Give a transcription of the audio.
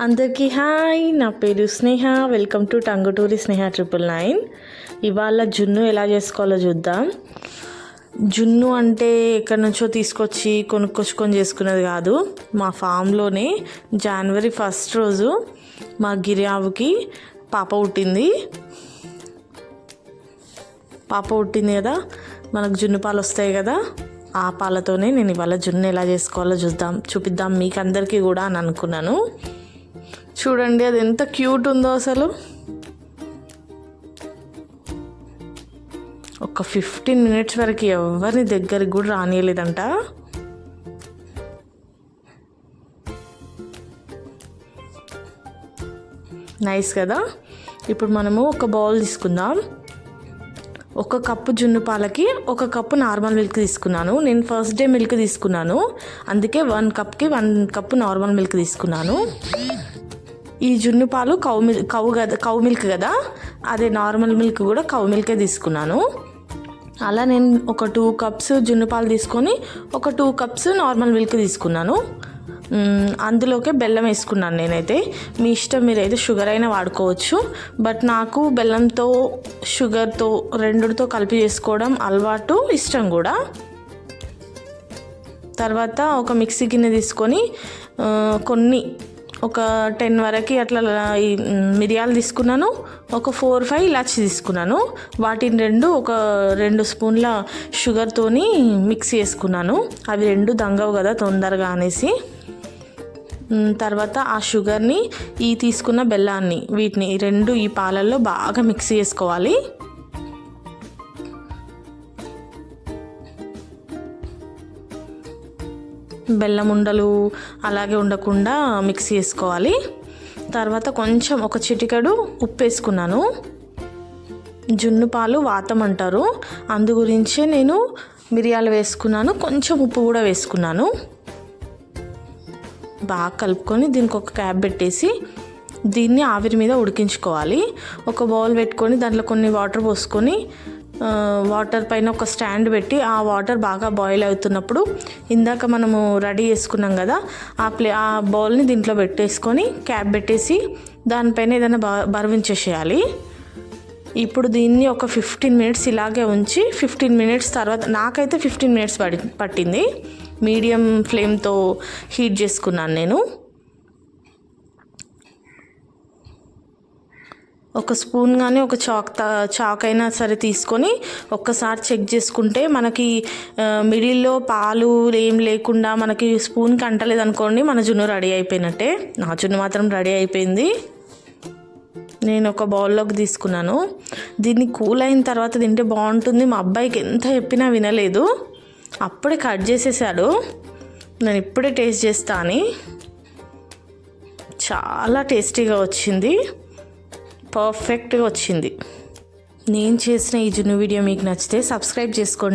అందరికీ హాయ్, నా పేరు స్నేహ. వెల్కమ్ టు టంగుటూరి స్నేహ 999. ఇవాళ జున్ను ఎలా చేసుకోవాలో చూద్దాం. జున్ను అంటే ఎక్కడి నుంచో తీసుకొచ్చి కొనుక్కొచ్చుకొని చేసుకునేది కాదు. మా ఫామ్లోనే జనవరి 1 రోజు మా గిరియావుకి పాప పుట్టింది కదా, మనకు జున్ను పాలు వస్తాయి కదా, ఆ పాలతోనే నేను ఇవాళ జున్ను ఎలా చేసుకోవాలో చూపిద్దాం మీకు అందరికీ కూడా అని అనుకున్నాను. చూడండి అది ఎంత క్యూట్ ఉందో అసలు. ఒక 15 మినిట్స్ వరకు ఎవరిని దగ్గరికి కూడా రానియలేదంట. నైస్ కదా. ఇప్పుడు మనము ఒక బౌల్ తీసుకుందాం. 1 కప్పు జున్ను పాలకి 1 కప్పు నార్మల్ మిల్క్ తీసుకున్నాను. నేను ఫస్ట్ డే మిల్క్ తీసుకున్నాను, అందుకే 1 కప్కి 1 కప్పు నార్మల్ మిల్క్ తీసుకున్నాను. ఈ జున్ను పాలు కౌ మిల్క్ కదా, అదే నార్మల్ మిల్క్ కూడా కౌ మిల్కే తీసుకున్నాను. అలా నేను ఒక 2 కప్స్ జున్ను పాలు తీసుకొని ఒక 2 కప్స్ నార్మల్ మిల్క్ తీసుకున్నాను. అందులోకే బెల్లం వేసుకున్నాను నేనైతే. మీ ఇష్టం, మీరైతే షుగర్ అయినా వాడుకోవచ్చు. బట్ నాకు బెల్లంతో షుగర్తో రెండుతో కలిపి చేసుకోవడం అలవాటు, ఇష్టం కూడా. తర్వాత ఒక మిక్సీ గిన్నె తీసుకొని ఒక 10 వరకు అట్లా ఈ మిరియాలు తీసుకున్నాను. ఒక 4-5 ఇలాచి తీసుకున్నాను. వాటిని 2 స్పూన్ల షుగర్తోని మిక్స్ చేసుకున్నాను. అవి 2 దంగవు కదా తొందరగా అనేసి. తర్వాత ఆ షుగర్ని, ఈ తీసుకున్న బెల్లాన్ని, వీటిని 2 ఈ పాలల్లో బాగా మిక్స్ చేసుకోవాలి. బెల్లం ఉండలు అలాగే ఉండకుండా మిక్స్ చేసుకోవాలి. తర్వాత కొంచెం ఒక చిటికెడు ఉప్పు వేసుకున్నాను. జున్ను పాలు వాతం అంటారు, అందు గురించే నేను మిరియాలు వేసుకున్నాను, కొంచెం ఉప్పు కూడా వేసుకున్నాను. బాగా కలుపుకొని దీనికి ఒక క్యాప్ పెట్టేసి దీన్ని ఆవిరి మీద ఉడికించుకోవాలి. ఒక బౌల్ పెట్టుకొని దాంట్లో కొన్ని వాటర్ పోసుకొని, వాటర్ పైన ఒక స్టాండ్ పెట్టి ఆ వాటర్ బాగా బాయిల్ అవుతున్నప్పుడు ఇందాక మనము రెడీ చేసుకున్నాం కదా, ఆ బౌల్ని దీంట్లో పెట్టేసుకొని క్యాప్ పెట్టేసి దానిపైన ఏదైనా బరువించేసేయాలి. ఇప్పుడు దీన్ని ఒక 15 మినిట్స్ ఇలాగే ఉంచి 15 మినిట్స్ తర్వాత, నాకైతే 15 మినిట్స్ పట్టింది. మీడియం ఫ్లేమ్తో హీట్ చేసుకున్నాను నేను. ఒక స్పూన్ కానీ ఒక చాక్ అయినా సరే తీసుకొని ఒక్కసారి చెక్ చేసుకుంటే మనకి మిడిల్లో పాలు ఏం లేకుండా మనకి స్పూన్కి అంటలేదు అనుకోండి, మన జున్ను రెడీ అయిపోయినట్టే. నా జున్ను మాత్రం రెడీ అయిపోయింది. నేను ఒక బౌల్లోకి తీసుకున్నాను. దీన్ని కూల్ అయిన తర్వాత తింటే బాగుంటుంది. మా అబ్బాయికి ఎంత చెప్పినా వినలేదు, అప్పుడే కట్ చేసేసాడు. నేను ఇప్పుడే టేస్ట్ చేస్తా అని. చాలా టేస్టీగా వచ్చింది, పర్ఫెక్ట్గా వచ్చింది. నేను చేసిన ఈ జున్ను వీడియో మీకు నచ్చితే సబ్స్క్రైబ్ చేసుకోండి.